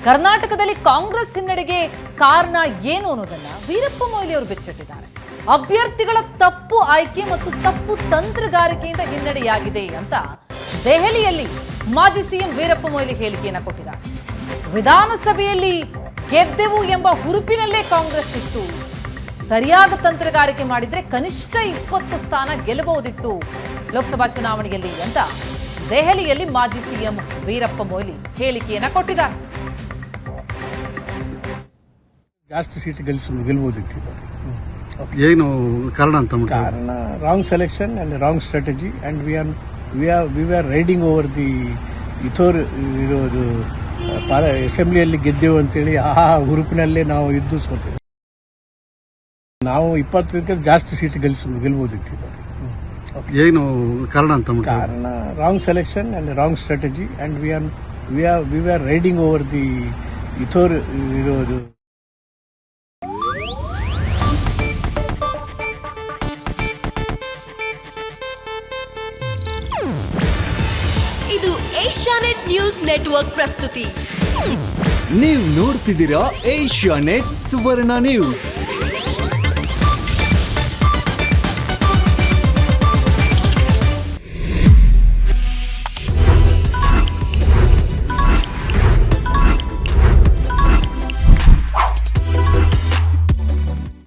ಕರ್ನಾಟಕದಲ್ಲಿ ಕಾಂಗ್ರೆಸ್ ಹಿನ್ನಡೆಗೆ ಕಾರಣ ಏನು ಅನ್ನೋದನ್ನ ವೀರಪ್ಪ ಮೊಯ್ಲಿ ಅವರು ಬಿಚ್ಚಿಟ್ಟಿದ್ದಾರೆ. ಅಭ್ಯರ್ಥಿಗಳ ತಪ್ಪು ಆಯ್ಕೆ ಮತ್ತು ತಪ್ಪು ತಂತ್ರಗಾರಿಕೆಯಿಂದ ಹಿನ್ನಡೆಯಾಗಿದೆ ಅಂತ ದೆಹಲಿಯಲ್ಲಿ ಮಾಜಿ ಸಿಎಂ ವೀರಪ್ಪ ಮೊಯ್ಲಿ ಹೇಳಿಕೆಯನ್ನ ಕೊಟ್ಟಿದ್ದಾರೆ. ವಿಧಾನಸಭೆಯಲ್ಲಿ ಗೆದ್ದೆವು ಎಂಬ ಹುರುಪಿನಲ್ಲೇ ಕಾಂಗ್ರೆಸ್ ಇತ್ತು. ಸರಿಯಾದ ತಂತ್ರಗಾರಿಕೆ ಮಾಡಿದ್ರೆ ಕನಿಷ್ಠ 20 ಸ್ಥಾನ ಗೆಲ್ಲಬಹುದಿತ್ತು ಲೋಕಸಭಾ ಚುನಾವಣೆಯಲ್ಲಿ ಅಂತ ದೆಹಲಿಯಲ್ಲಿ ಮಾಜಿ ಸಿಎಂ ವೀರಪ್ಪ ಮೊಯ್ಲಿ ಹೇಳಿಕೆಯನ್ನ ಕೊಟ್ಟಿದ್ದಾರೆ. ಜಾಸ್ತಿ ಸೀಟ್ ಗೆಲ್ಬೋದಿತ್ತು. ಏನು ಕಾರಣ ಅಂತ ಕಾರಣ wrong selection and wrong strategy and we are riding over the ಇರೋದು ಅಸೆಂಬ್ಲಿಯಲ್ಲಿ ಗೆದ್ದೆವು ಅಂತೇಳಿ ಆ ಹುರುಪಿನಲ್ಲೇ ನಾವು ಇದ್ದು ಸೋತೇವೆ. ನಾವು 20 ಜಾಸ್ತಿ ಸೀಟ್ ಗೆಲ್ಬೋದಿತ್ತು. ಏನು ಕಾರಣ ಅಂತ ಕಾರಣ wrong selection and wrong strategy and we are riding over the ಇರೋದು. ಇದು ಏಷ್ಯಾನೆಟ್ ನ್ಯೂಸ್ ನೆಟ್ವರ್ಕ್ ಪ್ರಸ್ತುತಿ. ನೀವು ನೋಡ್ತಿದ್ದೀರಾ ಏಷ್ಯಾನೆಟ್ ಸುವರ್ಣ ನ್ಯೂಸ್.